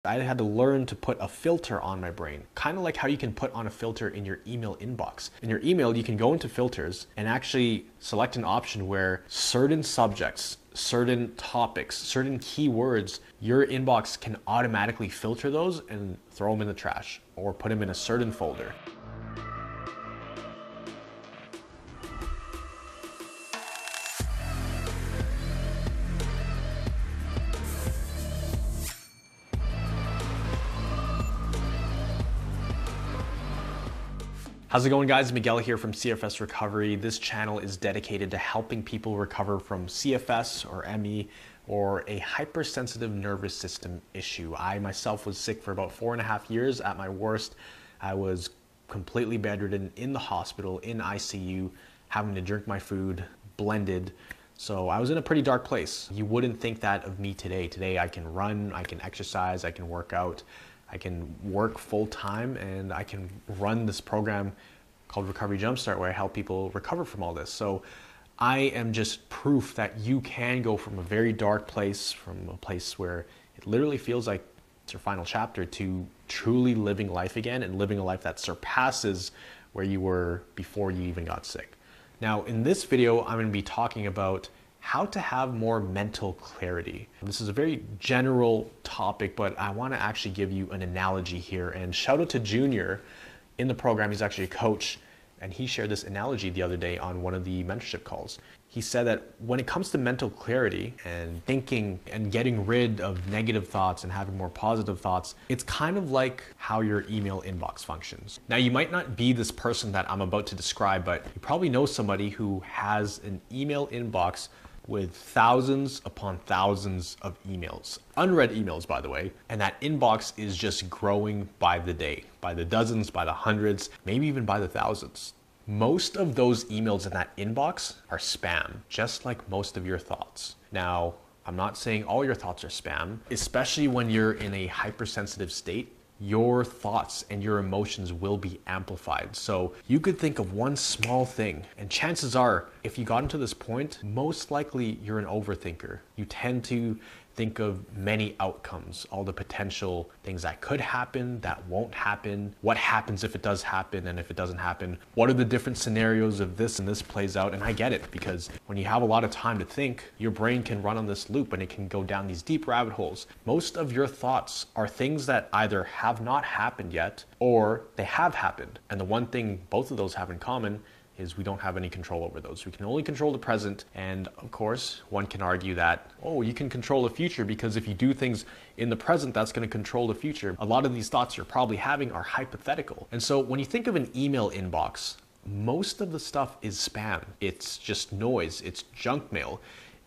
I had to learn to put a filter on my brain, kind of like how you can put on a filter in your email inbox. In your email, you can go into filters and actually select an option where certain subjects, certain topics, certain keywords, your inbox can automatically filter those and throw them in the trash or put them in a certain folder. How's it going, guys? Miguel here from CFS Recovery. This channel is dedicated to helping people recover from CFS or ME or a hypersensitive nervous system issue. I myself was sick for about 4.5 years. At my worst, I was completely bedridden in the hospital, in ICU, having to drink my food, blended. So I was in a pretty dark place. You wouldn't think that of me today. Today I can run, I can exercise, I can work out, I can work full time, and I can run this program called Recovery Jumpstart where I help people recover from all this. So I am just proof that you can go from a very dark place, from a place where it literally feels like it's your final chapter, to truly living life again and living a life that surpasses where you were before you even got sick. Now, in this video, I'm going to be talking about how to have more mental clarity. This is a very general topic, but I want to actually give you an analogy here. And shout out to Junior in the program. He's actually a coach, and he shared this analogy the other day on one of the mentorship calls. He said that when it comes to mental clarity and thinking and getting rid of negative thoughts and having more positive thoughts, it's kind of like how your email inbox functions. Now, you might not be this person that I'm about to describe, but you probably know somebody who has an email inbox with thousands upon thousands of emails, unread emails, by the way, and that inbox is just growing by the day, by the dozens, by the hundreds, maybe even by the thousands. Most of those emails in that inbox are spam, just like most of your thoughts. Now, I'm not saying all your thoughts are spam, especially when you're in a hypersensitive state. Your thoughts and your emotions will be amplified. So you could think of one small thing, and chances are, if you got into this point, most likely you're an overthinker. You tend to think of many outcomes, all the potential things that could happen, that won't happen, what happens if it does happen, and if it doesn't happen, what are the different scenarios if this and this plays out. And I get it, because when you have a lot of time to think, your brain can run on this loop and it can go down these deep rabbit holes. Most of your thoughts are things that either have not happened yet or they have happened. And the one thing both of those have in common is we don't have any control over those. We can only control the present. And of course, one can argue that, oh, you can control the future because if you do things in the present, that's going to control the future. A lot of these thoughts you're probably having are hypothetical. And so when you think of an email inbox, most of the stuff is spam. It's just noise. It's junk mail.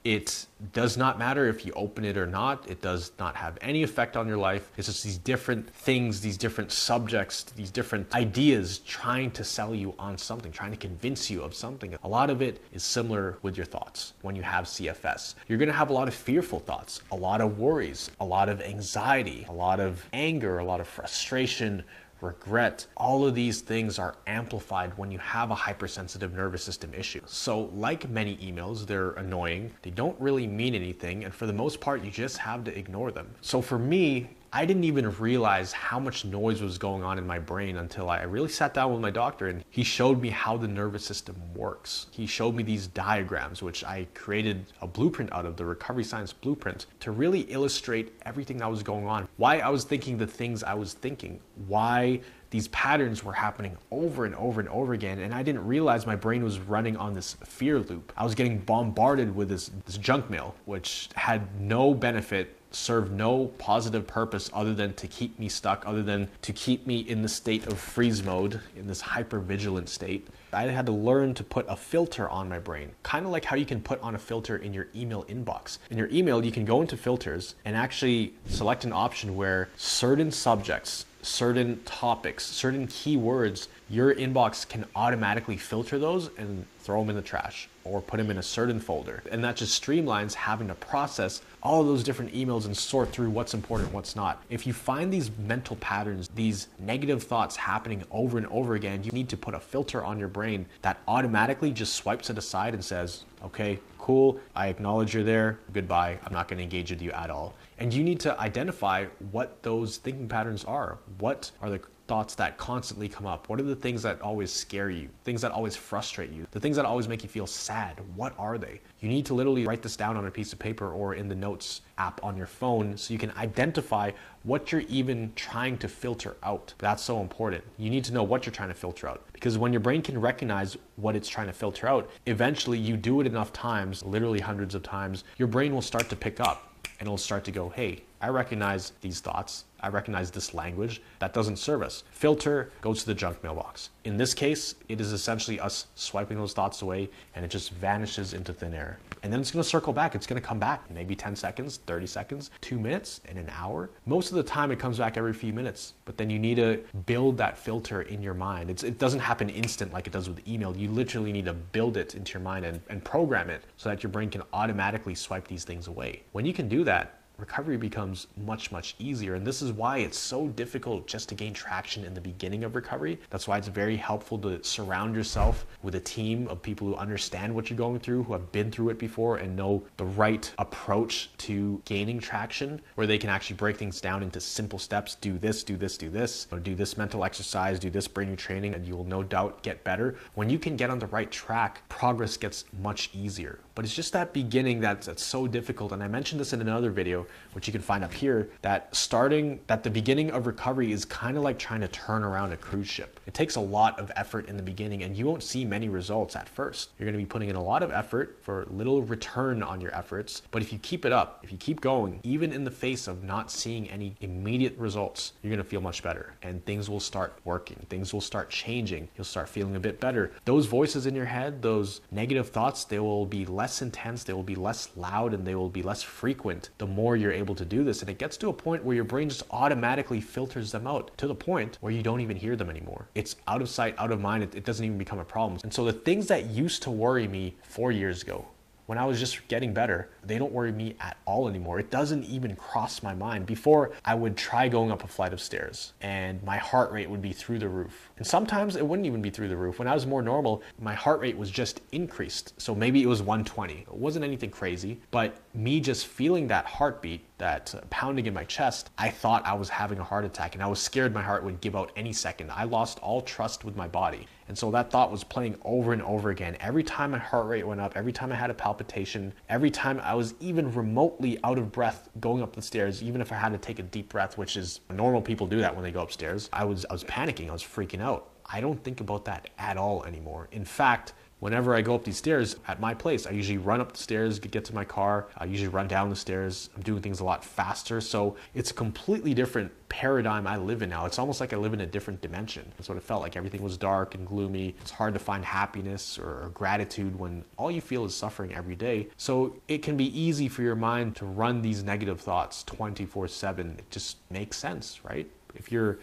It does not matter if you open it or not. It does not have any effect on your life. It's just these different things, these different subjects, these different ideas trying to sell you on something, trying to convince you of something. A lot of it is similar with your thoughts when you have CFS. You're gonna have a lot of fearful thoughts, a lot of worries, a lot of anxiety, a lot of anger, a lot of frustration, regret. All of these things are amplified when you have a hypersensitive nervous system issue. So like many emails, they're annoying. They don't really mean anything. And for the most part, you just have to ignore them. So for me, I didn't even realize how much noise was going on in my brain until I really sat down with my doctor and he showed me how the nervous system works. He showed me these diagrams, which I created a blueprint out of, the recovery science blueprint, to really illustrate everything that was going on, why I was thinking the things I was thinking, why these patterns were happening over and over and over again. And I didn't realize my brain was running on this fear loop. I was getting bombarded with this junk mail, which had no benefit, served no positive purpose other than to keep me stuck, other than to keep me in the state of freeze mode, in this hyper-vigilant state. I had to learn to put a filter on my brain, kind of like how you can put on a filter in your email inbox. In your email, you can go into filters and actually select an option where certain subjects, certain topics, certain keywords, your inbox can automatically filter those and throw them in the trash or put them in a certain folder. And that just streamlines having to process all of those different emails and sort through what's important, what's not. If you find these mental patterns, these negative thoughts happening over and over again, you need to put a filter on your brain that automatically just swipes it aside and says, okay, cool, I acknowledge you're there, goodbye, I'm not gonna engage with you at all. And you need to identify what those thinking patterns are. What are the thoughts that constantly come up? What are the things that always scare you? Things that always frustrate you? The things that always make you feel sad? What are they? You need to literally write this down on a piece of paper or in the notes app on your phone so you can identify what you're even trying to filter out. That's so important. You need to know what you're trying to filter out, because when your brain can recognize what it's trying to filter out, eventually you do it enough times, literally hundreds of times, your brain will start to pick up and it'll start to go, hey, I recognize these thoughts. I recognize this language that doesn't serve us. Filter goes to the junk mailbox. In this case, it is essentially us swiping those thoughts away and it just vanishes into thin air. And then it's gonna circle back. It's gonna come back maybe 10 seconds, 30 seconds, 2 minutes, and an hour. Most of the time it comes back every few minutes, but then you need to build that filter in your mind. It doesn't happen instant like it does with email. You literally need to build it into your mind and program it so that your brain can automatically swipe these things away. When you can do that, recovery becomes much, much easier. And this is why it's so difficult just to gain traction in the beginning of recovery. That's why it's very helpful to surround yourself with a team of people who understand what you're going through, who have been through it before and know the right approach to gaining traction, where they can actually break things down into simple steps. Do this, do this, do this, or do this mental exercise, do this brain training, and you will no doubt get better. When you can get on the right track, progress gets much easier. But it's just that beginning that's so difficult. And I mentioned this in another video, which you can find up here, that the beginning of recovery is kind of like trying to turn around a cruise ship. It takes a lot of effort in the beginning and you won't see many results at first. You're going to be putting in a lot of effort for little return on your efforts. But if you keep it up, if you keep going, even in the face of not seeing any immediate results, you're going to feel much better and things will start working. Things will start changing. You'll start feeling a bit better. Those voices in your head, those negative thoughts, they will be less intense, they will be less loud, and they will be less frequent the more you're able to do this. And it gets to a point where your brain just automatically filters them out to the point where you don't even hear them anymore. It's out of sight, out of mind. It doesn't even become a problem. And so the things that used to worry me 4 years ago, when I was just getting better, they don't worry me at all anymore. It doesn't even cross my mind. Before, I would try going up a flight of stairs and my heart rate would be through the roof. And sometimes it wouldn't even be through the roof. When I was more normal, my heart rate was just increased. So maybe it was 120. It wasn't anything crazy, but me just feeling that heartbeat, that pounding in my chest, I thought I was having a heart attack and I was scared my heart would give out any second. I lost all trust with my body. And so that thought was playing over and over again. Every time my heart rate went up, every time I had a palpitation, every time I was even remotely out of breath going up the stairs, even if I had to take a deep breath, which is normal people do that when they go upstairs, I was panicking, I was freaking out. I don't think about that at all anymore. In fact, whenever I go up these stairs at my place, I usually run up the stairs, get to my car. I usually run down the stairs. I'm doing things a lot faster. So it's a completely different paradigm I live in now. It's almost like I live in a different dimension. That's what it felt like. Everything was dark and gloomy. It's hard to find happiness or gratitude when all you feel is suffering every day. So it can be easy for your mind to run these negative thoughts 24/7. It just makes sense, right? If you're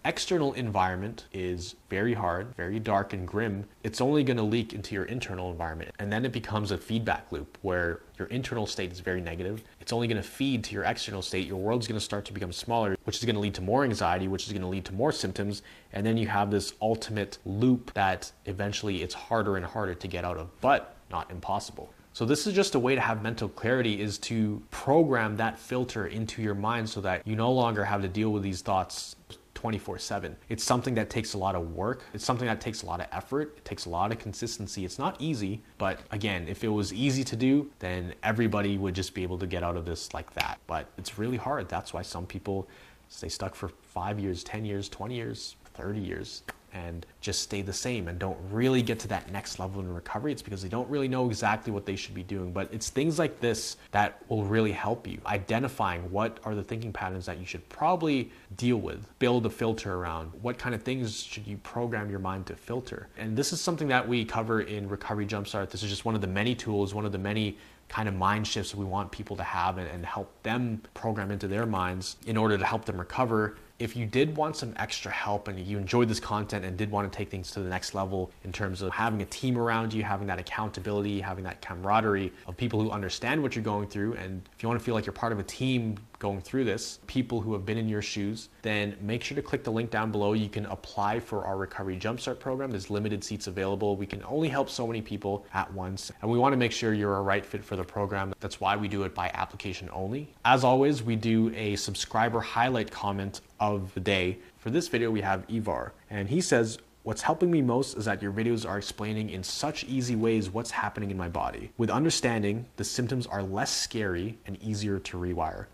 external environment is very hard, very dark and grim, it's only going to leak into your internal environment. And then it becomes a feedback loop where your internal state is very negative. It's only going to feed to your external state. Your world's going to start to become smaller, which is going to lead to more anxiety, which is going to lead to more symptoms. And then you have this ultimate loop that eventually it's harder and harder to get out of, but not impossible. So this is just a way to have mental clarity, is to program that filter into your mind so that you no longer have to deal with these thoughts 24/7. It's something that takes a lot of work. It's something that takes a lot of effort. It takes a lot of consistency. It's not easy, but again, if it was easy to do, then everybody would just be able to get out of this like that. But it's really hard. That's why some people stay stuck for 5 years, 10 years, 20 years, 30 years, and just stay the same and don't really get to that next level in recovery. It's because they don't really know exactly what they should be doing. But it's things like this that will really help you. Identifying what are the thinking patterns that you should probably deal with, build a filter around. What kind of things should you program your mind to filter? And this is something that we cover in Recovery Jumpstart. This is just one of the many tools, one of the many kind of mind shifts we want people to have and help them program into their minds in order to help them recover. If you did want some extra help and you enjoyed this content and did want to take things to the next level in terms of having a team around you, having that accountability, having that camaraderie of people who understand what you're going through, and if you want to feel like you're part of a team going through this, people who have been in your shoes, then make sure to click the link down below. You can apply for our Recovery Jumpstart program. There's limited seats available. We can only help so many people at once, and we want to make sure you're a right fit for the program. That's why we do it by application only. As always, we do a subscriber highlight comment of the day. For this video, we have Ivar, and he says, "What's helping me most is that your videos are explaining in such easy ways what's happening in my body. With understanding, the symptoms are less scary and easier to rewire.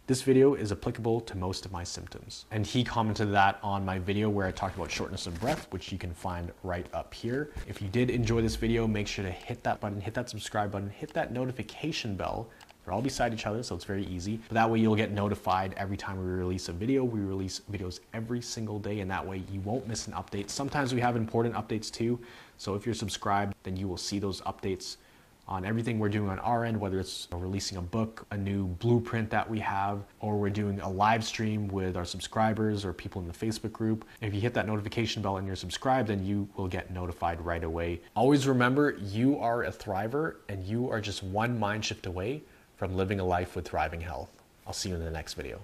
This video is applicable to most of my symptoms." And he commented that on my video where I talked about shortness of breath, which you can find right up here. If you did enjoy this video, make sure to hit that button, hit that subscribe button, hit that notification bell. They're all beside each other, so it's very easy. But that way you'll get notified every time we release a video. We release videos every single day, and that way you won't miss an update. Sometimes we have important updates too. So if you're subscribed, then you will see those updates on everything we're doing on our end, whether it's releasing a book, a new blueprint that we have, or we're doing a live stream with our subscribers or people in the Facebook group. If you hit that notification bell and you're subscribed, then you will get notified right away. Always remember, you are a thriver, and you are just one mind shift away from living a life with thriving health. I'll see you in the next video.